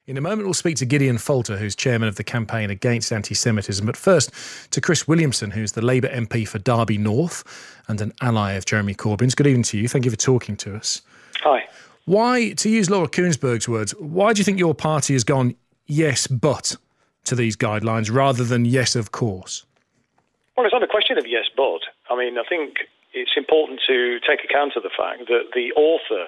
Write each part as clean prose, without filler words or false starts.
In a moment, we'll speak to Gideon Falter, who's chairman of the Campaign Against Anti-Semitism. But first, to Chris Williamson, who's the Labour MP for Derby North and an ally of Jeremy Corbyn's. Good evening to you. Thank you for talking to us. Hi. Why, to use Laura Kuenssberg's words, why do you think your party has gone yes, but to these guidelines rather than yes, of course? Well, it's not a question of yes, but. I mean, I think it's important to take account of the fact that the author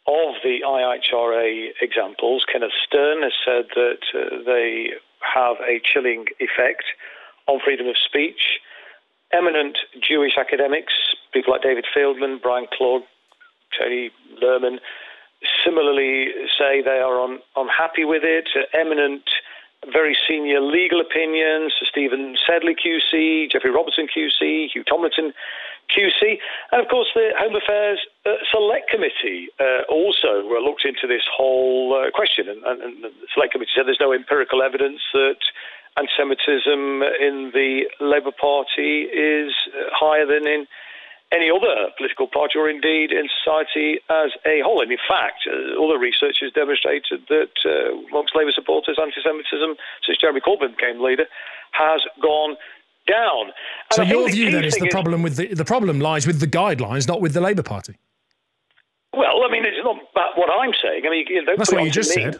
of the IHRA examples, Kenneth Stern, has said that they have a chilling effect on freedom of speech. Eminent Jewish academics, people like David Fieldman, Brian Clogg, Tony Lerman, similarly say they are unhappy with it. Eminent, very senior legal opinions, Stephen Sedley QC, Jeffrey Robertson QC, Hugh Tomlinson QC, and of course the Home Affairs Select Committee also looked into this whole question, and the Select Committee said there's no empirical evidence that anti-Semitism in the Labour Party is higher than in any other political party or indeed in society as a whole. And in fact, all the research has demonstrated that amongst Labour supporters, anti-Semitism, since Jeremy Corbyn became leader, has gone down. And so your view then is the problem with the problem lies with the guidelines, not with the Labour Party? Well, I mean, it's not about what I'm saying. I mean, that's what you just said.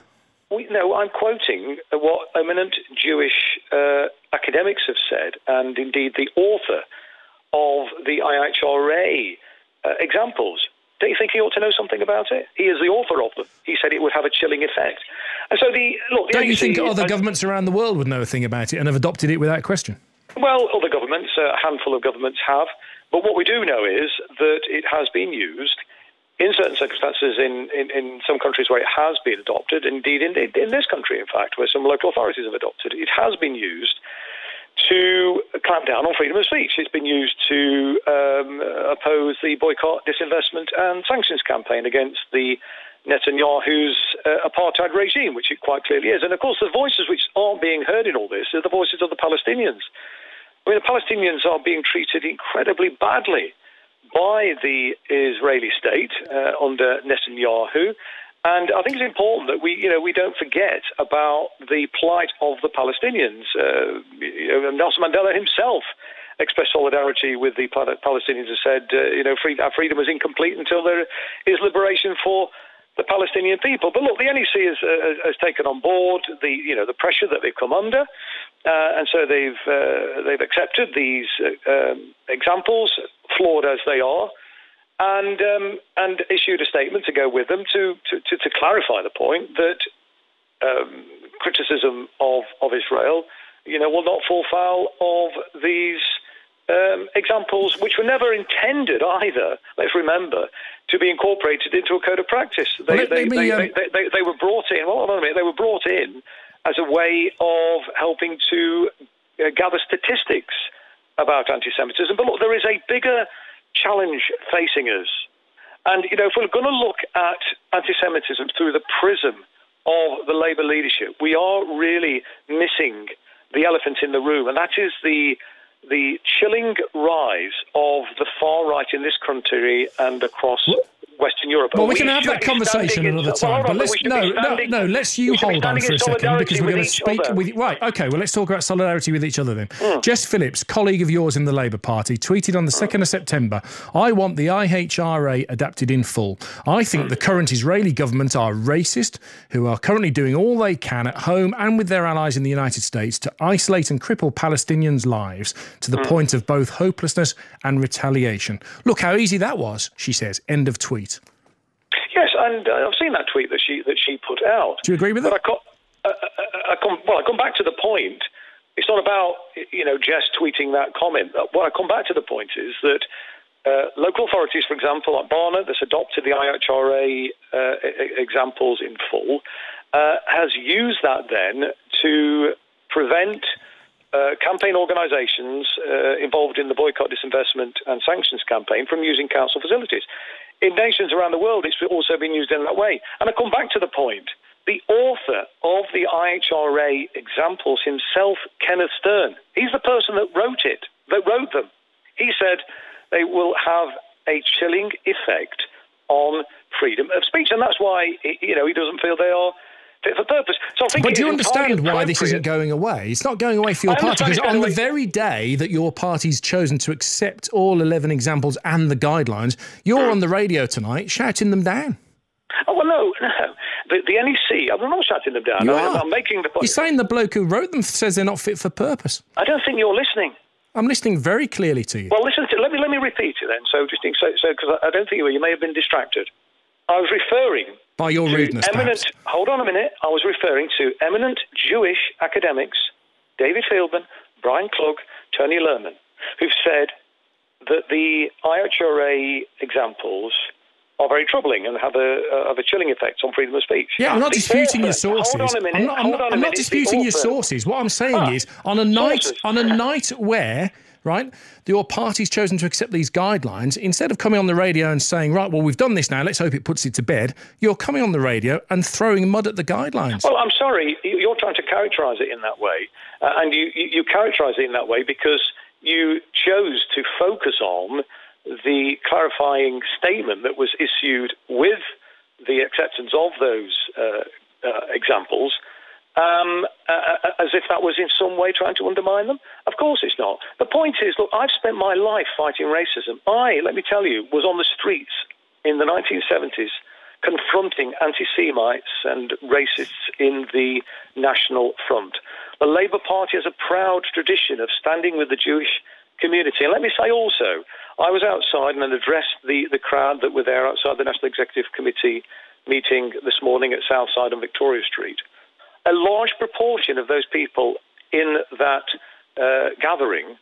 No, I'm quoting what eminent Jewish academics have said, and indeed the author of the IHRA examples. Don't you think he ought to know something about it? He is the author of them. He said it would have a chilling effect. And so don't you think other governments around the world would know a thing about it and have adopted it without question? Well, other governments, a handful of governments have. But what we do know is that it has been used in certain circumstances in some countries where it has been adopted, indeed in this country, in fact, where some local authorities have adopted it. It has been used to clamp down on freedom of speech. It's been used to oppose the boycott, disinvestment and sanctions campaign against the Netanyahu's apartheid regime, which it quite clearly is. And of course, the voices which aren't being heard in all this are the voices of the Palestinians. I mean, the Palestinians are being treated incredibly badly by the Israeli state under Netanyahu. And I think it's important that we don't forget about the plight of the Palestinians. Nelson Mandela himself expressed solidarity with the Palestinians and said, our freedom was incomplete until there is liberation for the Palestinian people. But look, the NEC has taken on board the pressure that they've come under, and so they've accepted these examples, flawed as they are. And issued a statement to go with them to clarify the point that criticism of Israel, will not fall foul of these examples, which were never intended either. Let's remember to be incorporated into a code of practice. They were brought in. Well, hold on a minute. They were brought in as a way of helping to gather statistics about anti-Semitism. But look, there is a bigger challenge facing us. And, if we're going to look at anti-Semitism through the prism of the Labour leadership, we are really missing the elephant in the room, and that is the chilling rise of the far right in this country and across Western Europe. Well, we can have that conversation another time, but let's hold on for a second, because we're going to speak with... Right, OK, well, let's talk about solidarity with each other then. Jess Phillips, colleague of yours in the Labour Party, tweeted on the 2nd of September, I want the IHRA adapted in full. I think the current Israeli government are racist, who are currently doing all they can at home and with their allies in the United States to isolate and cripple Palestinians' lives to the point of both hopelessness and retaliation. Look how easy that was, she says. End of tweet. Yes, and I've seen that tweet that she put out. Do you agree with that? But I come back to the point. It's not about Jess tweeting that comment. What I come back to the point is that local authorities, for example, like Barnet, that's adopted the IHRA examples in full, has used that then to prevent campaign organisations involved in the boycott, disinvestment and sanctions campaign from using council facilities. In nations around the world, it's also been used in that way. And I come back to the point. The author of the IHRA examples himself, Kenneth Stern, he's the person that wrote them. He said they will have a chilling effect on freedom of speech. And that's why, he doesn't feel they are fit for purpose. So I think but do you understand why this isn't going away? It's not going away for your party, because on the very day that your party's chosen to accept all 11 examples and the guidelines, you're on the radio tonight shouting them down. Oh, well, no. The NEC, I'm not shouting them down. I'm making the point. You're saying the bloke who wrote them says they're not fit for purpose. I don't think you're listening. I'm listening very clearly to you. Well, listen to let me repeat it then. So because I don't think you may have been distracted. I was referring by your rudeness. Hold on a minute. I was referring to eminent Jewish academics, David Fieldman, Brian Klug, Tony Lerman, who've said that the IHRA examples are very troubling and have a chilling effect on freedom of speech. Yeah, I'm not disputing your sources. Hold on a minute. I'm not disputing your sources. What I'm saying is, on a night where, right, your party's chosen to accept these guidelines, instead of coming on the radio and saying, right, well, we've done this now, let's hope it puts it to bed, you're coming on the radio and throwing mud at the guidelines. Well, I'm sorry, you're trying to characterise it in that way, and you characterise it in that way because you chose to focus on the clarifying statement that was issued with the acceptance of those examples, as if that was in some way trying to undermine them. Of course it's not. The point is, look, I've spent my life fighting racism. Let me tell you, was on the streets in the 1970s confronting anti-Semites and racists in the National Front. The Labour Party has a proud tradition of standing with the Jewish community. And let me say also, I was outside and addressed the crowd that were there outside the National Executive Committee meeting this morning at Southside and Victoria Street. A large proportion of those people in that gathering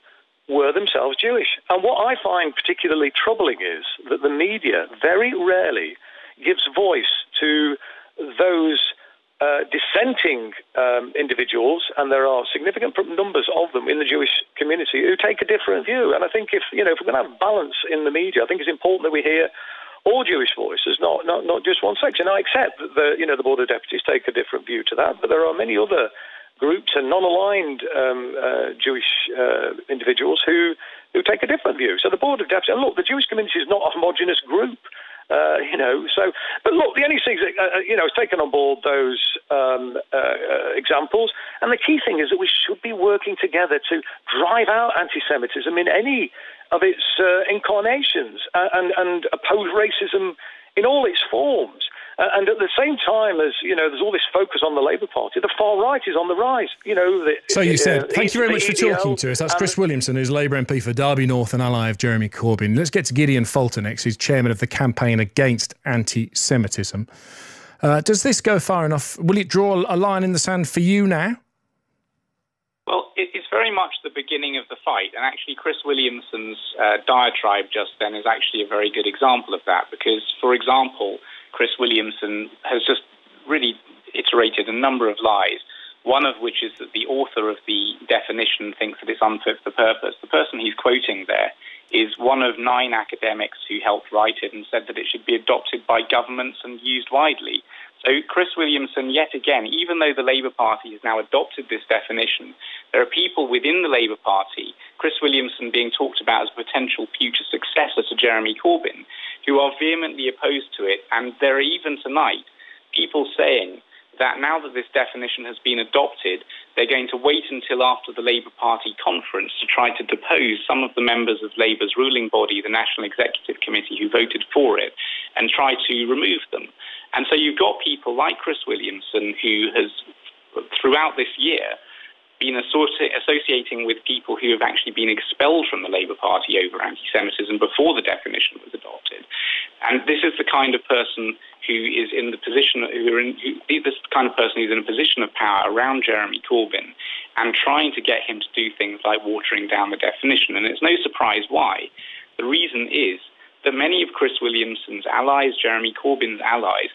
were themselves Jewish. And what I find particularly troubling is that the media very rarely gives voice to those dissenting individuals, and there are significant numbers of them in the Jewish community who take a different view. And I think if we're going to have balance in the media, I think it's important that we hear all Jewish voices, not just one section. I accept that the Board of Deputies take a different view to that, but there are many other groups and non-aligned Jewish individuals who take a different view. So the Board of Deputies, and look, the Jewish community is not a homogenous group. But look, the NEC, has taken on board those examples, and the key thing is that we should be working together to drive out anti-Semitism in any of its incarnations and oppose racism in all its forms. And at the same time as, there's all this focus on the Labour Party, the far right is on the rise. So you said, thank you very much for talking to us. That's Chris Williamson, who's Labour MP for Derby North and ally of Jeremy Corbyn. Let's get to Gideon Falter next, who's chairman of the Campaign Against Anti-Semitism. Does this go far enough? Will it draw a line in the sand for you now? Well, it's very much the beginning of the fight. And actually, Chris Williamson's diatribe just then is actually a very good example of that. Because, for example, Chris Williamson has just really iterated a number of lies, one of which is that the author of the definition thinks that it's unfit for purpose. The person he's quoting there is one of 9 academics who helped write it and said that it should be adopted by governments and used widely. So Chris Williamson, yet again, even though the Labour Party has now adopted this definition, there are people within the Labour Party, Chris Williamson being talked about as a potential future successor to Jeremy Corbyn, who are vehemently opposed to it. And there are even tonight people saying that now that this definition has been adopted, they're going to wait until after the Labour Party conference to try to depose some of the members of Labour's ruling body, the National Executive Committee, who voted for it, and try to remove them. And so you've got people like Chris Williamson, who has, throughout this year, been associating with people who have actually been expelled from the Labour Party over anti-Semitism before the definition was adopted. And this is the kind of person who is in the position, this kind of person who's in a position of power around Jeremy Corbyn and trying to get him to do things like watering down the definition. And it's no surprise why. The reason is that many of Chris Williamson's allies, Jeremy Corbyn's allies,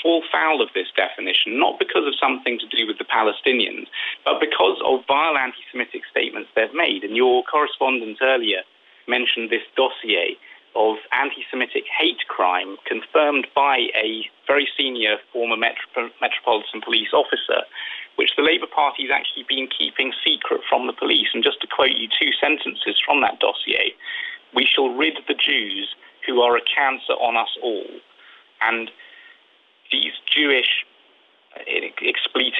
fall foul of this definition, not because of something to do with the Palestinians, but because of vile anti-Semitic statements they've made. And your correspondent earlier mentioned this dossier of anti-Semitic hate crime confirmed by a very senior former Metropolitan Police officer, which the Labour Party has actually been keeping secret from the police. And just to quote you 2 sentences from that dossier, "We shall rid the Jews who are a cancer on us all." And these Jewish,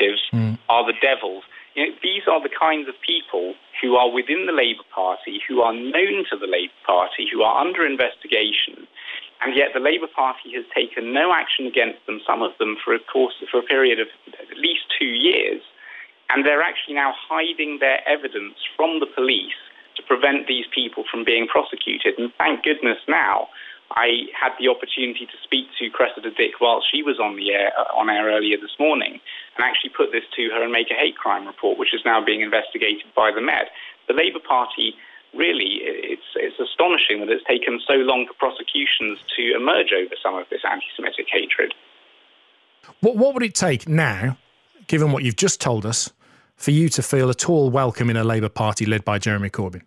operatives are the devils. You know, these are the kinds of people who are within the Labour Party, who are known to the Labour Party, who are under investigation, and yet the Labour Party has taken no action against them, some of them for a period of at least 2 years, and they're actually now hiding their evidence from the police to prevent these people from being prosecuted. And thank goodness now I had the opportunity to speak to Cressida Dick while she was on air earlier this morning, and actually put this to her and make a hate crime report, which is now being investigated by the Met. The Labour Party, really, it's astonishing that it's taken so long for prosecutions to emerge over some of this anti-Semitic hatred. What would it take now, given what you've just told us, for you to feel at all welcome in a Labour Party led by Jeremy Corbyn?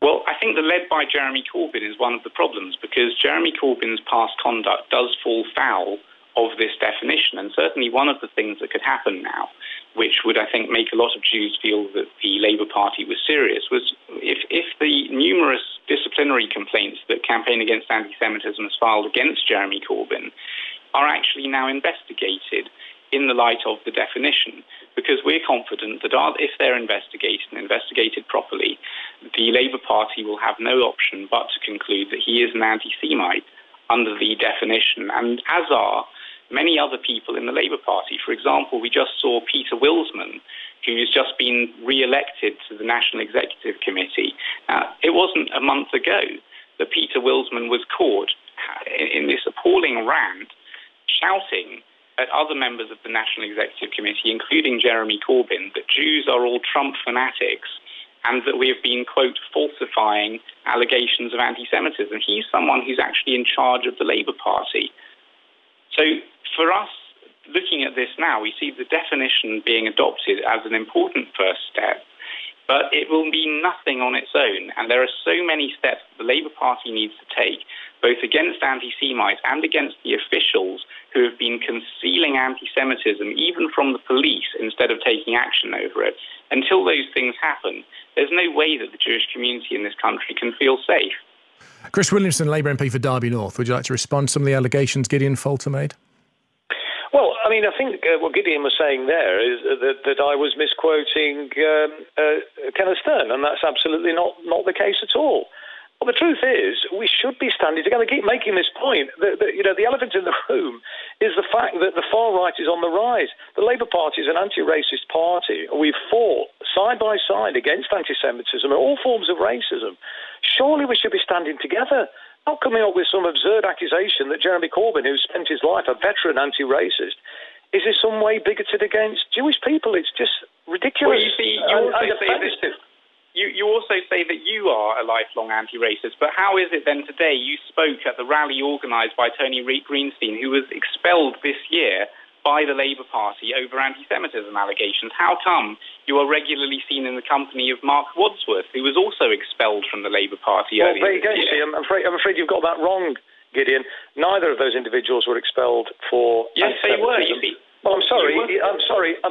Well, I think the led by Jeremy Corbyn is one of the problems, because Jeremy Corbyn's past conduct does fall foul of this definition. And certainly one of the things that could happen now, which would, I think, make a lot of Jews feel that the Labour Party was serious, was if the numerous disciplinary complaints that Campaign Against Anti-Semitism has filed against Jeremy Corbyn are actually now investigated in the light of the definition, because we're confident that if they're investigated and investigated properly, the Labour Party will have no option but to conclude that he is an anti-Semite under the definition, and as are many other people in the Labour Party. For example, we just saw Peter Wilsman, who's just been re-elected to the National Executive Committee. It wasn't a month ago that Peter Wilsman was caught in this appalling rant, shouting at other members of the National Executive Committee, including Jeremy Corbyn, that Jews are all Trump fanatics and that we have been, quote, falsifying allegations of anti-Semitism. He's someone who's actually in charge of the Labour Party. So for us, looking at this now, we see the definition being adopted as an important first step, but it will be nothing on its own. And there are so many steps the Labour Party needs to take, both against anti-Semites and against the officials who have been concealing anti-Semitism, even from the police, instead of taking action over it. Until those things happen, there's no way that the Jewish community in this country can feel safe. Chris Williamson, Labour MP for Derby North. Would you like to respond to some of the allegations Gideon Falter made? Well, I mean, I think what Gideon was saying there is that I was misquoting Kenneth Stern, and that's absolutely not the case at all. Well, the truth is, we should be standing together. I keep making this point that the elephant in the room is the fact that the far right is on the rise. The Labour Party is an anti-racist party. We've fought side by side against anti-Semitism and all forms of racism. Surely we should be standing together, not coming up with some absurd accusation that Jeremy Corbyn, who's spent his life a veteran anti-racist, is in some way bigoted against Jewish people. It's just ridiculous. Well, you see, you also say that you are a lifelong anti-racist, but how is it then today you spoke at the rally organised by Tony Greenstein, who was expelled this year by the Labour Party over anti-Semitism allegations? How come you are regularly seen in the company of Mark Wadsworth, who was also expelled from the Labour Party earlier this year? I'm afraid you've got that wrong, Gideon. Neither of those individuals were expelled for Yes, they were, you see. Well, I'm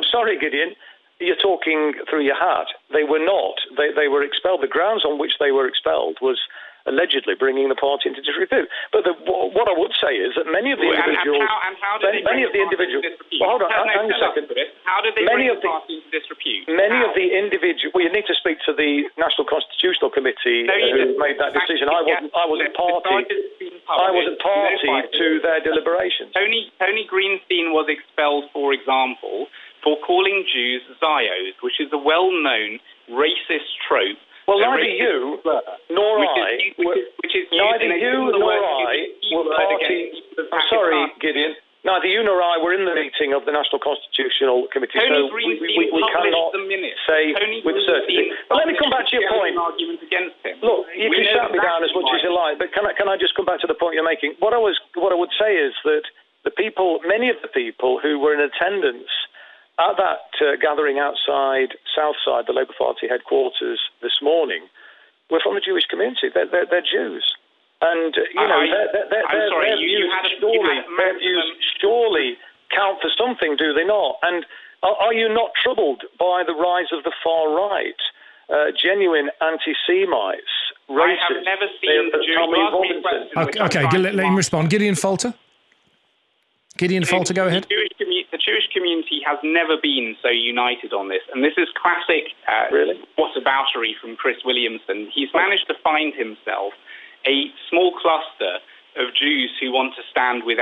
sorry, Gideon. You're talking through your hat. They were not. They were expelled. The grounds on which they were expelled was allegedly bringing the party into disrepute. But what I would say is that many of the individuals... And how did they bring the party into disrepute? Well, hold on, hang a second. How did they bring the party into disrepute? Many of the individuals... Well, you need to speak to the National Constitutional Committee who made that decision. I wasn't party to their deliberations. Tony Greenstein was expelled, for example, for calling Jews Zios, which is a well-known racist trope. Well, neither you nor I were party... I'm sorry, Gideon. Neither you nor I were in the meeting of the National Constitutional Committee, so we cannot say with certainty. But let me come back to your point. Look, you can shout me down as much as you like, but can I just come back to the point you're making? What I would say is that many of the people who were in attendance at that gathering outside Southside, the Labour Party headquarters this morning, were from the Jewish community. They're Jews. And, their views surely count for something, do they not? And are you not troubled by the rise of the far right, genuine anti-Semites, racists? I have never seen the Jews. Okay, let him respond. Gideon Falter? Gideon Falter, go ahead. The Jewish community has never been so united on this, and this is classic whataboutery from Chris Williamson. He's managed to find himself a small cluster of Jews who want to stand with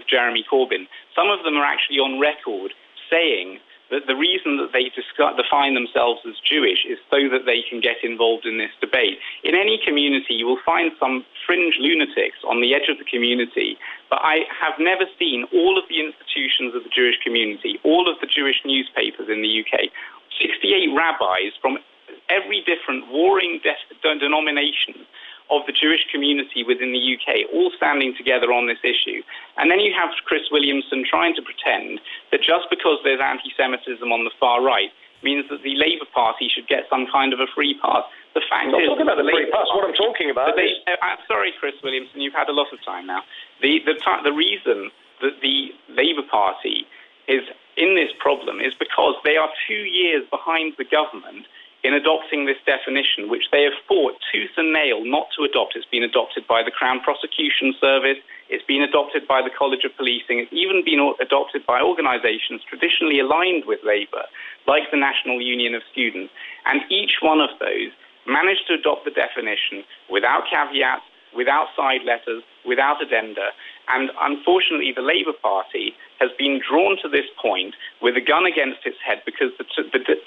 Jeremy Corbyn. Some of them are actually on record saying that the reason that they define themselves as Jewish is so that they can get involved in this debate. In any community, you will find some fringe lunatics on the edge of the community, but I have never seen all of the institutions of the Jewish community, all of the Jewish newspapers in the UK, 68 rabbis from every different warring denomination of the Jewish community within the UK, all standing together on this issue. And then you have Chris Williamson trying to pretend that just because there's anti-Semitism on the far right means that the Labour Party should get some kind of a free pass. The fact is... I'm not talking about the free pass. What I'm talking about is... sorry, Chris Williamson, you've had a lot of time now. The reason that the Labour Party is in this problem is because they are 2 years behind the government in adopting this definition, which they have fought tooth and nail not to adopt. It's been adopted by the Crown Prosecution Service, it's been adopted by the College of Policing, it's even been adopted by organisations traditionally aligned with Labour, like the National Union of Students. And each one of those managed to adopt the definition without caveats, without side letters, without addenda. And unfortunately, the Labour Party has been drawn to this point with a gun against its head because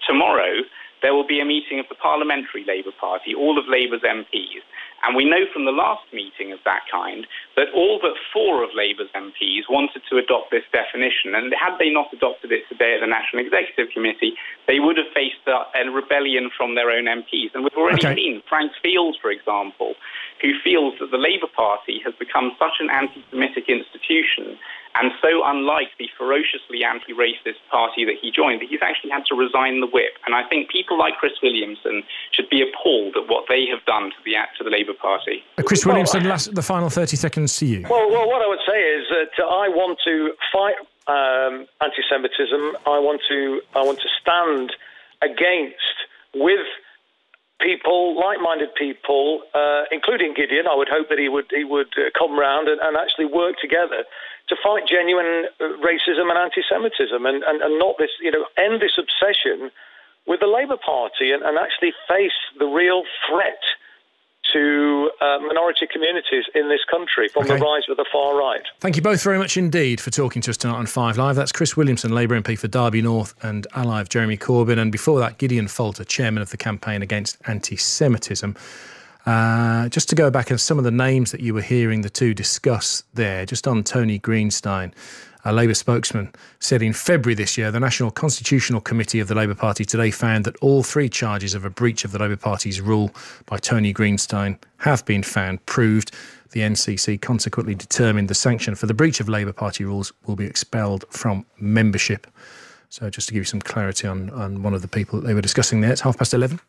tomorrow there will be a meeting of the Parliamentary Labour Party, all of Labour's MPs. And we know from the last meeting of that kind that all but 4 of Labour's MPs wanted to adopt this definition. And had they not adopted it today at the National Executive Committee, they would have faced a rebellion from their own MPs. And we've already seen Frank Field, for example, who feels that the Labour Party has become such an anti-Semitic institution and so unlike the ferociously anti-racist party that he joined, that he's actually had to resign the whip. And I think people like Chris Williamson should be appalled at what they have done to the Labour Party. Chris Williamson, the final 30 seconds to you. Well, what I would say is that I want to fight anti-Semitism. I want to stand against with people, like-minded people, including Gideon. I would hope that he would come round and actually work together to fight genuine racism and anti-Semitism and not this, end this obsession with the Labour Party and actually face the real threat to minority communities in this country from the rise of the far right. Thank you both very much indeed for talking to us tonight on 5 Live. That's Chris Williamson, Labour MP for Derby North and ally of Jeremy Corbyn. And before that, Gideon Falter, chairman of the Campaign Against Anti-Semitism. Just to go back on some of the names that you were hearing the two discuss there, just on Tony Greenstein, a Labour spokesman, said in February this year, the National Constitutional Committee of the Labour Party today found that all 3 charges of a breach of the Labour Party's rule by Tony Greenstein have been found proved. The NCC consequently determined the sanction for the breach of Labour Party rules will be expelled from membership. So just to give you some clarity on one of the people that they were discussing there, it's 11:30.